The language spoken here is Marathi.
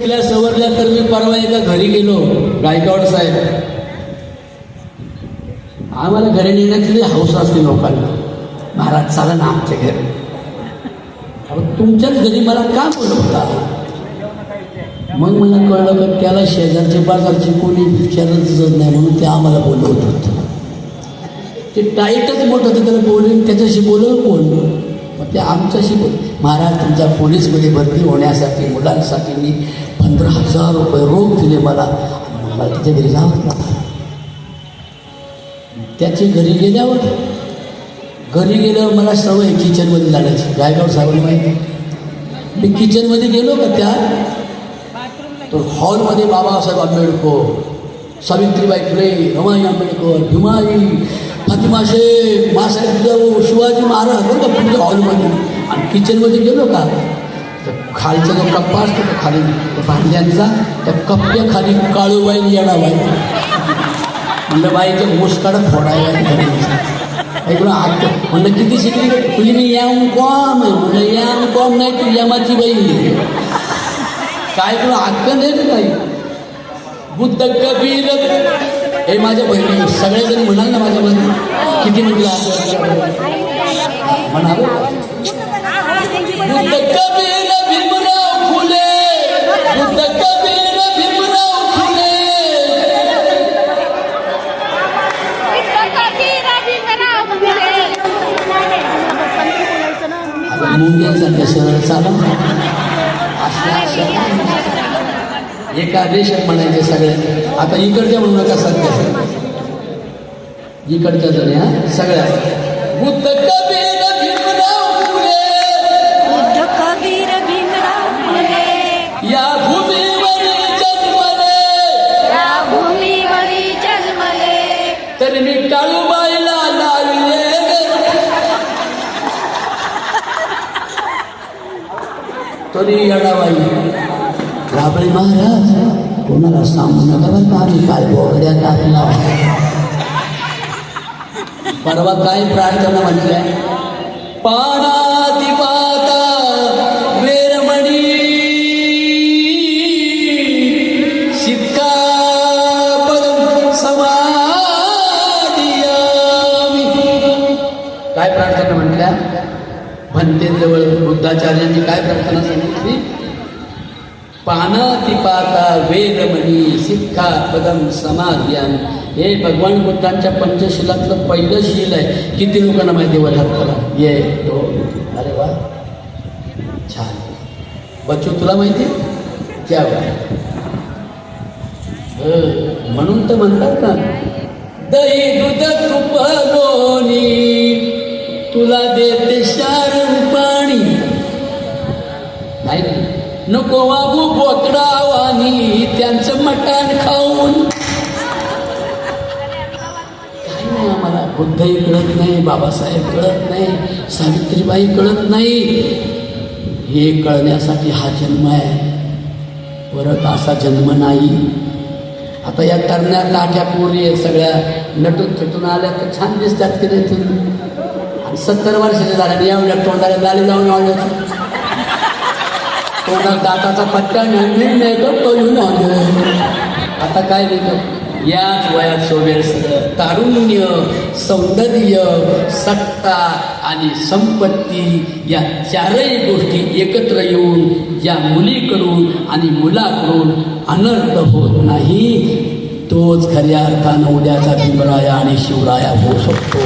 सवरल्या तर मी परवा एका घरी गेलो. गायकवाड साहेब, आम्हाला घरी नेण्याची हौस असते लोकांना. महाराज चला ना आमच्या घरी. तुमच्याच घरी मला का बोलवता? मग मला कळलं की त्याला शेजारचे बाजारचे कोणी विचारतच नाही म्हणून ते आम्हाला बोलवत होतं. ते टाईटच मोठं होतं, त्याला बोलून त्याच्याशी बोलवलं कोण? मग ते आमच्याशी बोल. महाराज तुमच्या पोलीसमध्ये भरती होण्यासाठी मुलांसाठी मी 15,000 रुपये रोख दिले मला त्याच्या घरी जावं लागलं. त्याच्या घरी गेल्यावर मला सवय किचनमध्ये जाण्याची. गायकवाड साहेबांना माहिती. मी किचनमध्ये गेलो का त्या तो हॉलमध्ये बाबासाहेब आंबेडकर, सावित्रीबाई फुले, रमाई आंबेडकर, भीमाई, फातिमा शेख, मासाहेब जिजाऊ, शिवाजी महाराज बरं का तुमच्या हॉलमध्ये. आणि किचनमध्ये गेलो का तर खालचा जो कप्पा असतो तो खाली भांड्यांचा, त्या कप्प्याखाली काळूबाई येणाबाई. म्हणलं बाईच्या मुस्काडा फोडायला ऐकलं आत. म्हणलं किती शिकली? तुझी मी याम कॉम आहे. म्हणलं याम कॉम नाही, तू यमाची बाई. काय तुला हक्क नाही ना काही? बुद्ध कबीर हे माझ्या बहिणी सगळेजण म्हणाल ना माझ्या मध्ये किती म्हटलं म्हणाल. बुद्ध कबीर भीमराव फुले, बुद्ध कबीर भीमराव फुले. मुंग्यांसारख्या सरळ चालू एका देशात म्हणायचे सगळ्या. आता इकडच्या म्हणू नका सध्या, इकडच्या जण ह्या सगळ्या. बुद्ध कबीर भीमराव फुले, बुद्ध कबीर भीमराव फुले या भूमीवरी जन्मले, या भूमीवरी जन्मले. तरी मी काळूबाईला लाविले. तरी येडाबाई राबळे महाराज कोणाला सांगू नका बरं का आम्ही काय बोगड्या टाकला. परवा काय प्रार्थना म्हटल्या? पानाती पाता वेरमणी शिक्का पदम समाधियामी. काय प्रार्थना म्हटल्या? भन्तेजवळ बुद्धाचार्यांनी काय प्रार्थना सांगितली? पानाती पाता वेदमणी सिक्खा पदम समाधियामी. हे भगवान बुद्धांच्या पंचशिलातलं पहिलं शील आहे. किती लोकांना माहिती वर हात करा? ये तो. अरे वा छान. बच्चू तुला माहिती? क्या बात. म्हणून तर म्हणतात ना दही दूध तूप लोणी तुला देते शार पाणी. नाही नको वागू बोकडावानी त्यांचं मटण खाऊन. काय नाही आम्हाला. बुद्धही कळत नाही, बाबासाहेब कळत नाही, सावित्रीबाई कळत नाही. हे कळण्यासाठी हा जन्म आहे, परत असा जन्म नाही. आता या तरण्या काठ्या पोरी सगळ्या नटून थटून आल्या तर छान दिसतात की नाही तुम्ही? आणि 70 वर्षाच्या झाल्या एवढ्या तोंडाला गाली जाऊन आल्या. तोंडात दाताचा पट्टा नाही तो कळून आलं. आता काय देतो? याच वयात शोभेल सगळं. तारुण्य, सौंदर्य, सत्ता आणि संपत्ती या चारही गोष्टी एकत्र येऊन या मुलीकडून आणि मुलाकडून अनर्थ होत नाही, तोच खऱ्या अर्थानं उद्याचा भीमराया आणि शिवराया होऊ शकतो.